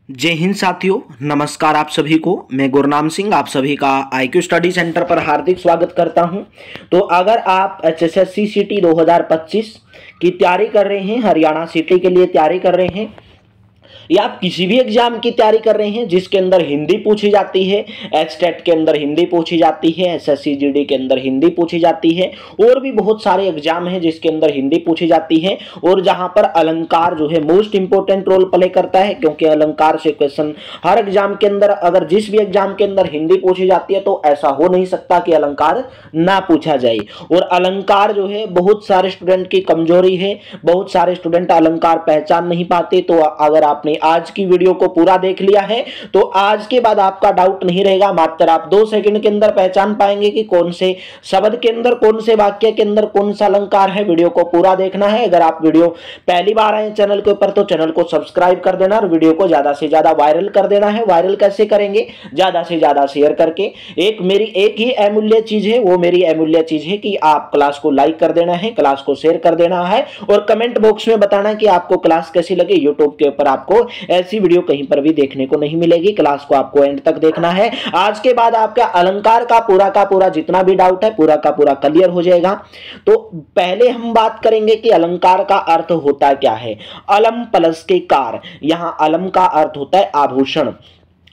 जय हिंद साथियों, नमस्कार आप सभी को। मैं गुरनाम सिंह आप सभी का IQ स्टडी सेंटर पर हार्दिक स्वागत करता हूं। तो अगर आप HSSC सिटी 2025 की तैयारी कर रहे हैं, हरियाणा सिटी के लिए तैयारी कर रहे हैं, या आप किसी भी एग्जाम की तैयारी कर रहे हैं जिसके अंदर हिंदी पूछी जाती है, एचटेट के अंदर हिंदी पूछी जाती है, SSC GD के अंदर हिंदी पूछी जाती है, और भी बहुत सारे एग्जाम हैं जिसके अंदर हिंदी पूछी जाती है, और जहां पर अलंकार जो है मोस्ट इंपोर्टेंट रोल प्ले करता है, क्योंकि अलंकार से क्वेश्चन हर एग्जाम के अंदर, अगर जिस भी एग्जाम के अंदर हिंदी पूछी जाती है तो ऐसा हो नहीं सकता कि अलंकार ना पूछा जाए। और अलंकार जो है बहुत सारे स्टूडेंट की कमजोरी है, बहुत सारे स्टूडेंट अलंकार पहचान नहीं पाते। तो अगर आपने आज की वीडियो को पूरा देख लिया है तो आज के बाद आपका डाउट नहीं रहेगा, मात्र आप 2 सेकंड के अंदर पहचान पाएंगे कि कौन से शब्द के अंदर, कौन से वाक्य के अंदर कौन सा अलंकार है। वीडियो को पूरा देखना है। अगर आप वीडियो पहली बार आए चैनल के ऊपर तो चैनल को सब्सक्राइब कर देना और वीडियो को ज्यादा से ज्यादा वायरल कर देना है। वायरल कैसे करेंगे? ज्यादा से ज्यादा शेयर करके। एक ही अमूल्य चीज है, वो मेरी अमूल्य चीज है कि आप क्लास को लाइक कर देना है, क्लास को शेयर कर देना है, और कमेंट बॉक्स में बताना कि आपको क्लास कैसी लगी। यूट्यूब के ऊपर आपको ऐसी वीडियो कहीं पर भी देखने को नहीं मिलेगी। क्लास को आपको एंड तक देखना है। आज के बाद आपका अलंकार का पूरा जितना भी डाउट है पूरा का पूरा क्लियर हो जाएगा। तो पहले हम बात करेंगे कि अलंकार का अर्थ होता क्या है। अलम प्लस के कार, यहां अलम का अर्थ होता है आभूषण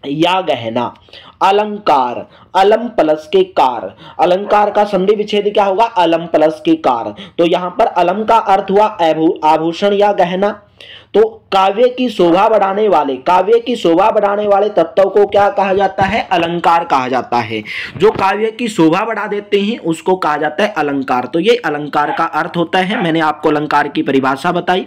या गहना। अलंकार, अलम प्लस के कार, अलंकार का संधि विच्छेद क्या होगा? अलम प्लस के कार। तो यहां पर अलम का अर्थ हुआ आभूषण या गहना। तो काव्य की शोभा बढ़ाने वाले, काव्य की शोभा बढ़ाने वाले तत्व को क्या कहा जाता है? अलंकार कहा जाता है। जो काव्य की शोभा बढ़ा देते हैं उसको कहा जाता है अलंकार। तो ये अलंकार का अर्थ होता है। मैंने आपको अलंकार की परिभाषा बताई।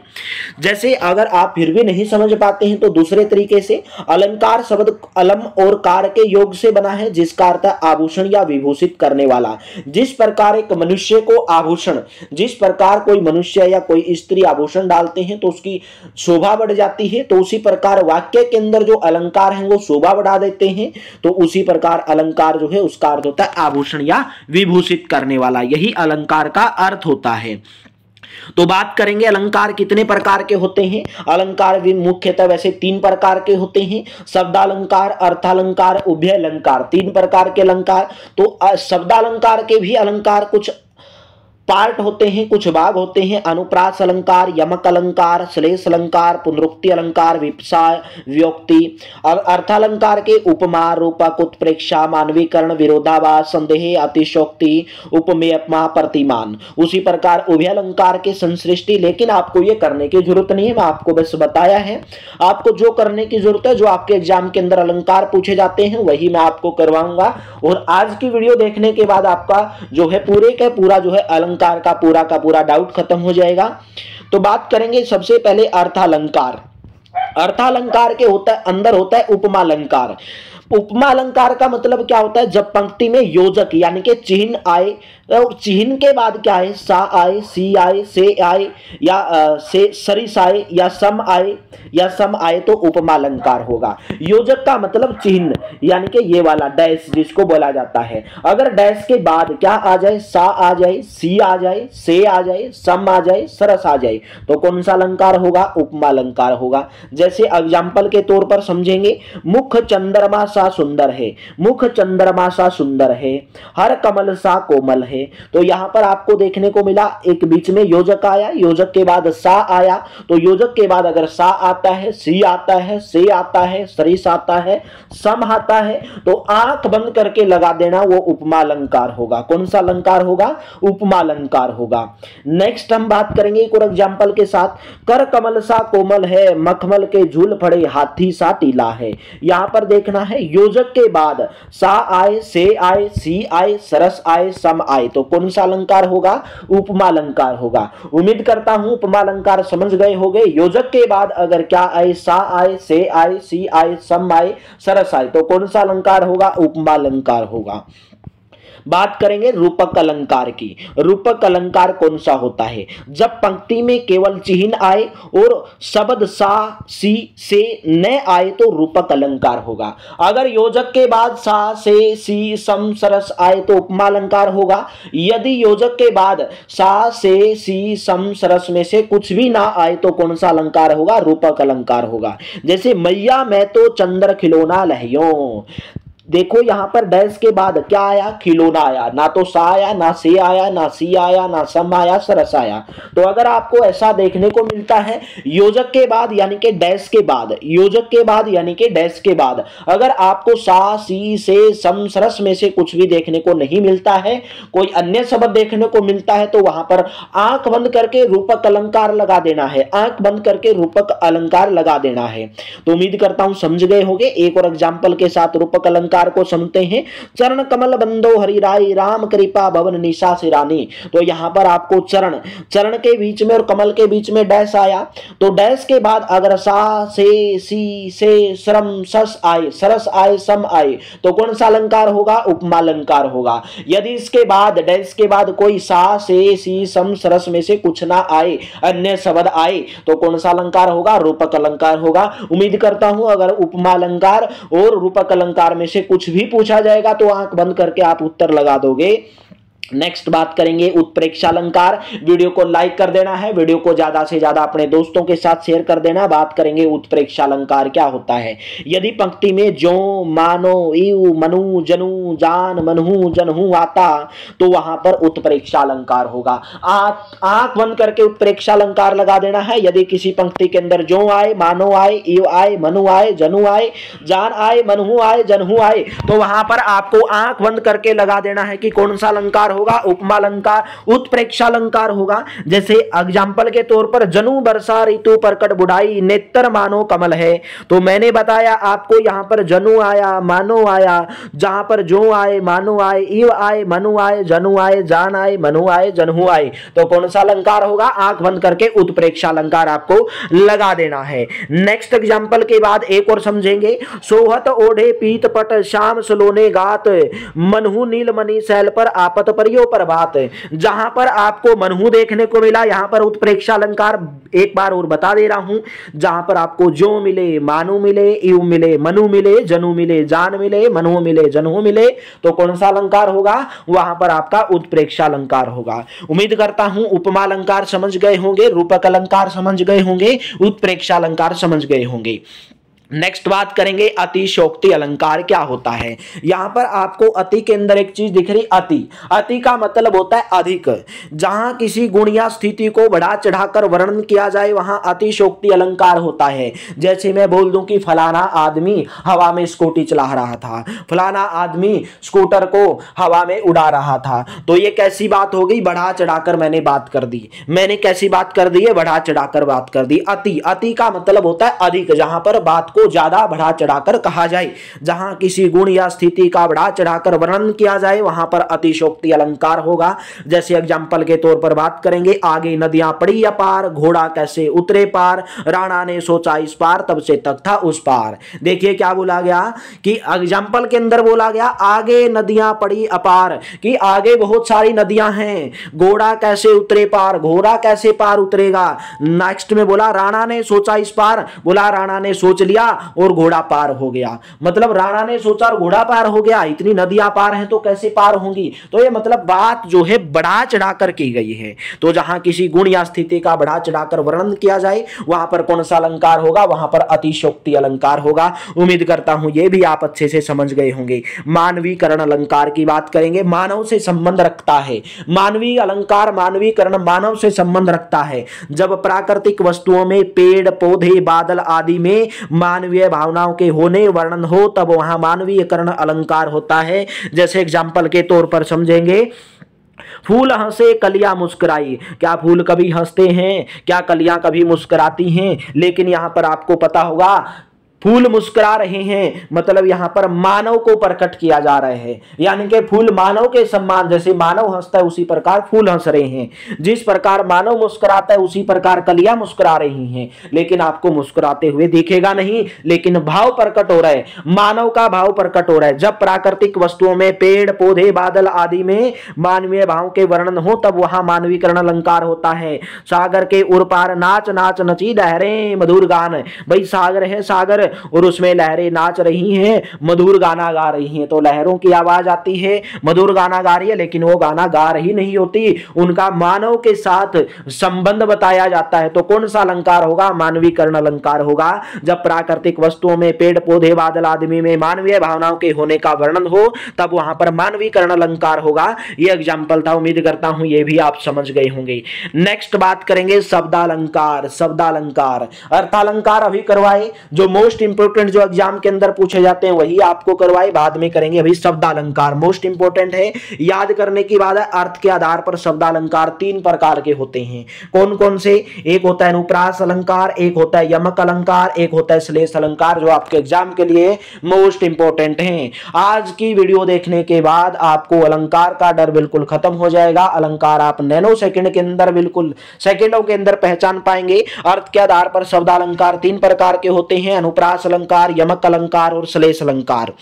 जैसे अगर आप फिर भी नहीं समझ पाते हैं तो दूसरे तरीके से, अलंकार शब्द अलम और कार के योग से बना है, जिसका अर्थ है आभूषण या विभूषित करने वाला। जिस प्रकार एक मनुष्य को आभूषण, जिस प्रकार कोई मनुष्य या कोई स्त्री आभूषण डालते हैं तो उसकी शोभा बढ़ जाती है, तो उसी प्रकार वाक्य के अंदर जो अलंकार हैं वो शोभा बढ़ा देते हैं। तो उसी प्रकार अलंकार जो है उसका अर्थ होता है आभूषण या विभूषित करने वाला। यही अलंकार का अर्थ होता है। तो बात करेंगे अलंकार कितने प्रकार के होते हैं। अलंकार भी मुख्यतः वैसे 3 प्रकार के होते हैं। शब्दालंकार, अर्थालंकार, उभय अलंकार, 3 प्रकार के अलंकार। तो शब्दालंकार के भी अलंकार कुछ पार्ट होते हैं, कुछ भाग होते हैं। अनुप्रास अलंकार, यमक अलंकार, श्लेष अलंकार, पुनरुक्ति अलंकार, विपसा, व्योक्ति। और अर्थालंकार के उपमा, रूपक, उत्प्रेक्षा, मानवीकरण, विरोधाभास, संदेह, अतिशोक्ति, उपमेय, उपमा, प्रतिमान। उसी प्रकार उभय अलंकार के संसृष्टि। लेकिन आपको ये करने की जरूरत नहीं है, मैं आपको बस बताया है। आपको जो करने की जरूरत है, जो आपके एग्जाम के अंदर अलंकार पूछे जाते हैं वही मैं आपको करवाऊंगा। और आज की वीडियो देखने के बाद आपका जो है पूरे का पूरा जो है अलंकार का पूरा डाउट खत्म हो जाएगा। तो बात करेंगे सबसे पहले अर्थालंकार। अर्थालंकार के अंदर होता है उपमा अलंकार। उपमा अलंकार का मतलब क्या होता है? जब पंक्ति में योजक यानी कि चिन्ह आए, और चिन्ह के बाद क्या है? सा आए, सी आए, से आए, या से सरिस आए, या सम आए, या सम आए तो उपमा अलंकार होगा। योजक का मतलब चिन्ह, यानी कि ये वाला डैश जिसको बोला जाता है। अगर डैश के बाद क्या आ जाए? सा आ जाए, सी आ जाए, से आ जाए, सम आ जाए, सरस आ जाए, तो कौन सा अलंकार होगा? उपमा अलंकार होगा। जैसे एग्जाम्पल के तौर पर समझेंगे, मुख चंद्रमा सा सुंदर है, मुख चंद्रमा सा सुंदर है, हर कमल सा कोमल है। तो यहां पर आपको देखने को मिला एक बीच में योजक आया, योजक के बाद सा आया। तो योजक के बाद अगर सा आता है, सी आता है, से आता है, सरिस आता है, सम आता है, तो आंख बंद करके लगा देना, वो उपमा अलंकार होगा। कौन सा अलंकार होगा? उपमा अलंकार होगा। नेक्स्ट हम बात करेंगे एक और एग्जांपल के साथ। कर कमल सा कोमल है, मखमल के झूल पड़े, हाथी सा टीला है। यहां पर देखना है योजक के बाद सा आए, से आए, सी आए, सरस आए, सम आए, तो कौन सा अलंकार होगा? उपमा अलंकार होगा। उम्मीद करता हूं उपमा अलंकार समझ गए होंगे। योजक के बाद अगर क्या आए? सा आए, से आए, सी आए, सम आए, सरस आए, तो कौन सा अलंकार होगा? उपमा अलंकार होगा। बात करेंगे रूपक अलंकार की। रूपक अलंकार कौन सा होता है? जब पंक्ति में केवल चिन्ह आए और शब्द सा सी से न आए तो रूपक अलंकार होगा। अगर योजक के बाद सा से सी सम सरस आए तो उपमा अलंकार होगा। यदि योजक के बाद सा से सी सम सरस में से कुछ भी ना आए तो कौन सा अलंकार होगा? रूपक अलंकार होगा। जैसे मैया मैं तो चंद्र खिलौना लहियों, देखो यहां पर डैश के बाद क्या आया? खिलौना आया। ना तो सा आया, ना से आया, ना सी आया, ना सम आया, सरस आया। तो अगर आपको ऐसा देखने को मिलता है योजक के बाद यानी कि डैश के बाद, योजक के बाद यानी कि डैश के बाद अगर आपको सा सी से सम सरस में से कुछ भी देखने को नहीं मिलता है, कोई अन्य शब्द देखने को मिलता है, तो वहां पर आंख बंद करके रूपक अलंकार लगा देना है। आंख बंद करके रूपक अलंकार लगा देना है। तो उम्मीद करता हूं समझ गए होंगे। एक और एग्जाम्पल के साथ रूपक अलंकार को समझते हैं। चरण कमल बंदो हरिराई, राम कृपा भवन निशा सिरानी। तो यहां पर आपको चरण के बीच में और कमल के बीच में डैश आया, तो डैश के बाद अगर सा से सी से श्रम सस आए, सरस आए, सम आए तो कौन सा अलंकार होगा? उपमा अलंकार होगा। यदि इसके बाद डैश के बाद कोई सा से सी सम सरस में से कुछ ना आए, अन्य शब्द आए तो कौन सा अलंकार होगा? रूपक अलंकार होगा। उम्मीद करता हूं अगर उपमा अलंकार और रूपक अलंकार में से कुछ भी पूछा जाएगा तो आंख बंद करके आप उत्तर लगा दोगे। नेक्स्ट बात करेंगे उत्प्रेक्षा अलंकार। वीडियो को लाइक कर देना है, वीडियो को ज्यादा से ज्यादा अपने दोस्तों के साथ शेयर कर देना। बात करेंगे उत्प्रेक्षा अलंकार क्या होता है। यदि पंक्ति में जो मानो इव मनु जनु जान मनहु जनहु आता तो वहां पर उत्प्रेक्षा अलंकार होगा। आंख बंद करके उत्प्रेक्षा अलंकार लगा देना है। यदि किसी पंक्ति के अंदर जो आए, मानो आए, इव आए, मनु आए, जनु आए, जान आए, मनहु आए, जनहु आए तो वहां पर आपको आंख बंद करके लगा देना है कि कौन सा अलंकार होगा? उपमा अलंकार, उत्प्रेक्षा अलंकार होगा। जैसे एग्जांपल के तौर पर जनु वर्षा ऋतु प्रकट बुढ़ाई, नेत्र मानो कमल है। तो मैंने बताया आपको यहां पर जनु आया, मानो आया, जहां पर जो आए, मानो आए, इव आए, मनु आए, जनु आए, जान आए, मनु आए, जनहु आए तो कौन सा अलंकार होगा? आंख बंद करके उत्प्रेक्षा अलंकार आपको लगा देना है। नेक्स्ट एग्जांपल के बाद एक और समझेंगे। सोहत ओढ़े पीत पट श्याम सलोने गात, मनहु नीलमणि शैल पर आपत परियो प्रभात। जहां पर आपको मनहु देखने को मिला, यहां पर उत्प्रेक्षा अलंकार एक बार और बता दे रहा हूं। जहां पर आपको जो मिले, मानु मिले, इव मिले, मनु मिले, जनु मिले, जान मिले, मनहु मिले, जनहु मिले तो कौन सा अलंकार होगा? वहां पर आपका उत्प्रेक्षा अलंकार होगा। उम्मीद करता हूं उपमा अलंकार समझ गए होंगे, रूपक अलंकार समझ गए होंगे, उत्प्रेक्षा अलंकार समझ गए होंगे। नेक्स्ट बात करेंगे अतिशयोक्ति अलंकार क्या होता है। यहां पर आपको अति के अंदर एक चीज दिख रही, अति। अति का मतलब होता है अधिक। जहां किसी गुण या स्थिति को बढ़ा चढ़ाकर वर्णन किया जाए वहां अतिशयोक्ति अलंकार होता है। जैसे मैं बोल दूं कि फलाना आदमी हवा में स्कूटी चला रहा था, फलाना आदमी स्कूटर को हवा में उड़ा रहा था, तो ये कैसी बात हो गई? बढ़ा चढ़ाकर मैंने बात कर दी। मैंने कैसी बात कर दी है? बढ़ा चढ़ाकर बात कर दी। अति, अति का मतलब होता है अधिक, जहां पर बात को ज्यादा बढ़ा चढ़ाकर कहा जाए। जहां किसी गुण या स्थिति का बढ़ा चढ़ाकर वर्णन किया जाए वहां पर अतिशयोक्ति अलंकार होगा। जैसे एग्जांपल के तौर पर बात करेंगे, आगे नदियां पड़ी अपार, घोड़ा कैसे उतरे पार, राणा ने सोचा इस पार, तब से तक था उस पार। देखिए क्या बोला गया कि एग्जांपल के अंदर बोला गया आगे नदियां पड़ी अपार, कि आगे बहुत सारी नदियां हैं, घोड़ा कैसे उतरे पार, घोड़ा कैसे पार उतरेगा। नेक्स्ट में बोला राणा ने सोचा इस पार, बोला राणा ने सोच लिया और घोड़ा पार हो गया। मतलब राणा ने सोचा और घोड़ा पार हो गया। इतनी नदियां पार हैं तो कैसे पार होंगी? तो ये मतलब बात जो है बढ़ा चढ़ाकर की गई है। तो जहां किसी गुण या स्थिति का बढ़ा चढ़ाकर वर्णन किया जाए वहां पर कौन सा अलंकार होगा? वहां पर अतिशयोक्ति अलंकार होगा। उम्मीद करता हूं ये भी आप अच्छे से समझ गए होंगे। मानवीकरण अलंकार की बात करेंगे। मानव से संबंध रखता है मानवीय अलंकार। मानवीकरण मानव से संबंध रखता है। जब प्राकृतिक वस्तुओं में पेड़ पौधे बादल आदि में मानवीय भावनाओं के होने वर्णन हो तब वहां मानवीयकरण अलंकार होता है। जैसे एग्जांपल के तौर पर समझेंगे, फूल हंसे कलियां मुस्कुराई। क्या फूल कभी हंसते हैं? क्या कलियां कभी मुस्कुराती हैं? लेकिन यहां पर आपको पता होगा फूल मुस्कुरा रहे हैं, मतलब यहां पर मानव को प्रकट किया जा रहा है, यानी कि फूल मानव के सम्मान, जैसे मानव हंसता है उसी प्रकार फूल हंस रहे हैं, जिस प्रकार मानव मुस्कुराता है उसी प्रकार कलियां मुस्कुरा रही हैं, लेकिन आपको मुस्कुराते हुए दिखेगा नहीं, लेकिन भाव प्रकट हो रहा है, मानव का भाव प्रकट हो रहा है। जब प्राकृतिक वस्तुओं में पेड़ पौधे बादल आदि में मानवीय भाव के वर्णन हो तब वहां मानवीकरण अलंकार होता है। सागर के उर पार नाच नाच नची लहरें मधुर गान, भाई सागर है, सागर और उसमें लहरें नाच रही हैं, मधुर गाना गा रही हैं, तो लहरों की आवाज आती है, मधुर गाना गा रही है, लेकिन वो गाना गा रही नहीं होती, उनका मानव के साथ संबंध बताया जाता है। तो कौन सा अलंकार होगा? मानवीकरण अलंकार होगा। जब प्राकृतिक वस्तुओं में पेड़ पौधे बादल आदमी में मानवीय भावनाओं के होने का वर्णन हो तब वहां पर मानवीकरण अलंकार होगा। यह एग्जाम्पल था, उम्मीद करता हूं ये भी आप समझ गए होंगे। नेक्स्ट बात करेंगे शब्दालंकार। शब्दालंकार अर्थालंकार अभी करवाए, जो मोस्ट इंपोर्टेंट जो एग्जाम के अंदर पूछे जाते हैं वही आपको करवाए, बाद में करेंगे। अभी शब्दालंकार मोस्ट इंपोर्टेंट है, याद करने की बात है। अर्थ के आधार पर शब्दालंकार 3 प्रकार के होते हैं। कौन कौन से? एक होता है अनुप्रास अलंकार, एक होता है यमक अलंकार, एक होता है श्लेष अलंकार, जो आपके एग्जाम के लिए मोस्ट इंपोर्टेंट है। आज की वीडियो देखने के बाद आपको अलंकार का डर बिल्कुल खत्म हो जाएगा। अलंकार आप नैनो सेकंड के अंदर, बिल्कुल सेकंडों के अंदर पहचान पाएंगे। अर्थ के आधार पर शब्दालंकार 3 प्रकार के होते हैं, अनुप्रास अलंकार, यमक अलंकार और श्लेष अलंकार।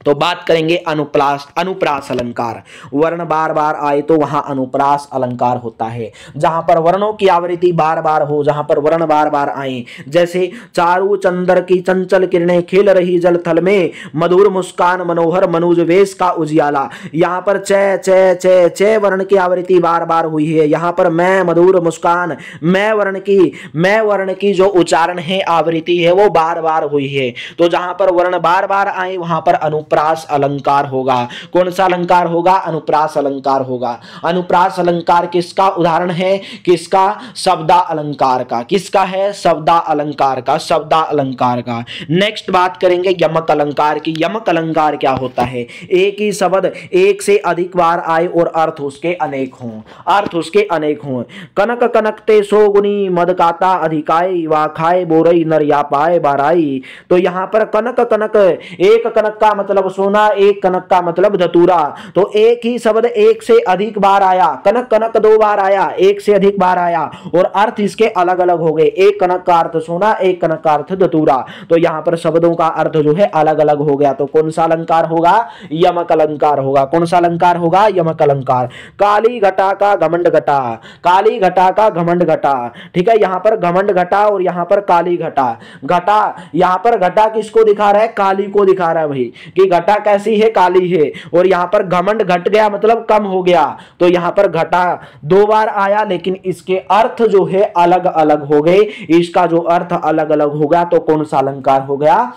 तो बात करेंगे अनुप्रास अलंकार। वर्ण बार बार आए तो वहां अनुप्रास अलंकार होता है, जहां पर वर्णों की आवृत्ति बार बार हो, जहां पर वर्ण बार बार आए, जैसे चारु चंद्र की चंचल किरणें खेल रही जल थल में, मधुर मुस्कान मनोहर मनुज वेश का उजियाला। यहां पर च च च च वर्ण की आवृत्ति बार बार हुई है। यहां पर मैं मधुर मुस्कान, मैं वर्ण की जो उच्चारण है आवृत्ति है वो बार बार हुई है। तो जहां पर वर्ण बार बार आए वहां पर अनुप्रास अलंकार होगा। कौन सा अलंकार होगा? अनुप्रास अलंकार होगा। अनुप्रास अलंकार किसका उदाहरण है? किसका? शब्दा अलंकार का। किसका है? शब्दा अलंकार का, शब्दा अलंकार का। नेक्स्ट बात करेंगे यमक अलंकार की। यमक अलंकार क्या होता है? एक ही शब्द एक से अधिक बार आए और अर्थ उसके अनेक हों, अर्थ उसके अनेक हों। कनक कनकते सोगुनी मदकाता अधिकाई, वा खाए बोरई नर या पाए बाराई। तो यहां पर कनक कनक, एक कनक का मतलब सोना, एक कनक का मतलब धतूरा। तो एक ही शब्द एक से अधिक बार आया, कनक कनक 2 बार आया, एक से अधिक बार आया और अर्थ इसके अलग अलग हो गए। एक कनक का अर्थ सोना, एक कनक का अर्थ धतूरा। तो यहां पर शब्दों का अर्थ जो है अलग अलग हो गया। तो कौन सा अलंकार होगा? यमक अलंकार होगा। कौन सा अलंकार होगा? यमक अलंकार। काली घटा का घमंड घटा, काली घटा का घमंड घटा। ठीक है, यहां पर घमंड घटा और यहां पर काली घटा। घटा, यहां पर घटा किसको दिखा रहा है? काली को दिखा रहा है भाई, कि घटा कैसी है? काली है। और यहां पर घमंड घट गया मतलब कम हो गया। तो यहां पर घटा 2 बार आया लेकिन इसके अर्थ जो है अलग अलग हो गए। इसका जो अर्थ अलग अलग होगा तो कौन सा अलंकार हो गया?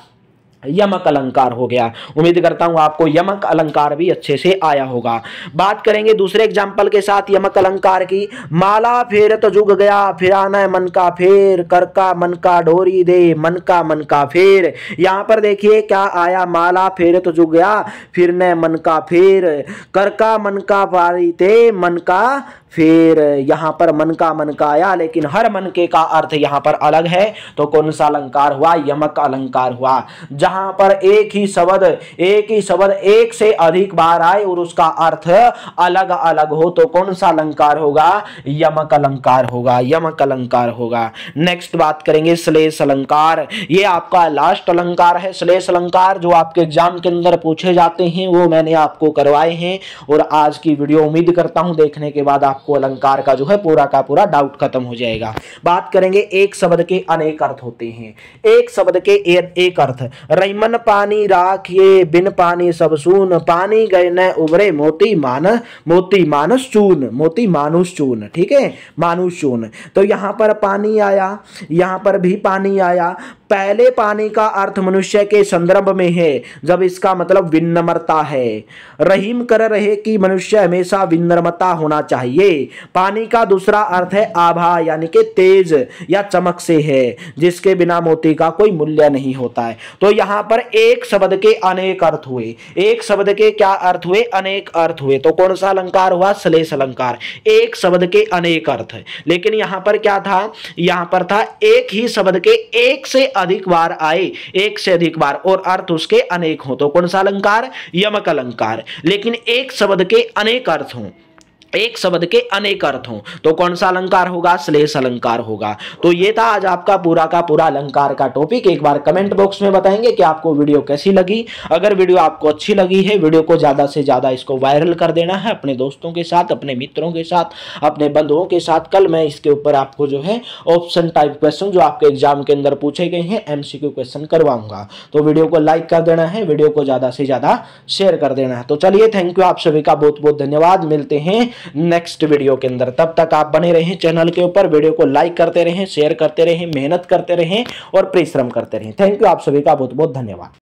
यमक अलंकार हो गया। उम्मीद करता हूं आपको यमक अलंकार भी अच्छे से आया होगा। बात करेंगे दूसरे एग्जाम्पल के साथ यमक अलंकार की। माला फेरत जुग गया फिराना मन का फेर, कर का मन का डोरी दे मन का फेर। यहां पर देखिए क्या आया? माला फेरत जुग गया फिरने मन का फेर, कर का मन का पारी ते मन का फेर। यहां पर मन का आया लेकिन हर मन के का अर्थ यहां पर अलग है। तो कौन सा अलंकार हुआ? यमक अलंकार हुआ। जहां पर एक ही शब्द एक से अधिक बार आए और उसका अर्थ अलग अलग हो तो कौन सा अलंकार होगा? यमक अलंकार होगा, यमक अलंकार होगा। नेक्स्ट बात करेंगे श्लेष अलंकार। ये आपका लास्ट अलंकार है। श्लेष अलंकार जो आपके एग्जाम के अंदर पूछे जाते हैं वो मैंने आपको करवाए हैं और आज की वीडियो उम्मीद करता हूं देखने के बाद आपको अलंकार का जो है पूरा का पूरा डाउट खत्म हो जाएगा। बात करेंगे एक शब्द के अनेक अर्थ होते हैं। एक शब्द के एक अर्थ। रईमन पानी राखिए बिन पानी सब सून, पानी गए न उबरे मोती मानस चून, मोती मानुष चून। ठीक है, मानुष चून। तो यहां पर पानी आया, यहां पर भी पानी आया। पहले पानी का अर्थ मनुष्य के संदर्भ में है जब इसका मतलब विनम्रता है। रहीम कर रहे कि मनुष्य हमेशा विनम्रता होना चाहिए। पानी का दूसरा अर्थ है आभा, यानी कि तेज या चमक से है, जिसके बिना मोती का कोई मूल्य नहीं होता है। तो यहां पर एक शब्द के अनेक अर्थ हुए। एक शब्द के क्या अर्थ हुए? अनेक अर्थ हुए। तो कौन सा अलंकार हुआ? श्लेष अलंकार। एक शब्द के अनेक अर्थ है, लेकिन यहां पर क्या था? यहां पर था एक ही शब्द के एक से अधिक बार आए, एक से अधिक बार, और अर्थ उसके अनेक हो, तो कौन सा अलंकार? यमक अलंकार। लेकिन एक शब्द के अनेक अर्थ हों, एक शब्द के अनेक अर्थ हों, तो कौन सा अलंकार होगा? श्लेष अलंकार होगा। तो ये था आज आपका पूरा का पूरा अलंकार का टॉपिक। एक बार कमेंट बॉक्स में बताएंगे कि आपको वीडियो कैसी लगी। अगर वीडियो आपको अच्छी लगी है, वीडियो को ज्यादा से ज्यादा इसको वायरल कर देना है अपने दोस्तों के साथ, अपने मित्रों के साथ, अपने बंधुओं के साथ। कल मैं इसके ऊपर आपको जो है ऑप्शन टाइप क्वेश्चन जो आपके एग्जाम के अंदर पूछे गए हैं, MCQ क्वेश्चन करवाऊंगा। तो वीडियो को लाइक कर देना है, वीडियो को ज्यादा से ज्यादा शेयर कर देना है। तो चलिए, थैंक यू, आप सभी का बहुत बहुत धन्यवाद। मिलते हैं नेक्स्ट वीडियो के अंदर। तब तक आप बने रहें चैनल के ऊपर, वीडियो को लाइक करते रहें, शेयर करते रहें, मेहनत करते रहें और परिश्रम करते रहें। थैंक यू, आप सभी का बहुत बहुत धन्यवाद।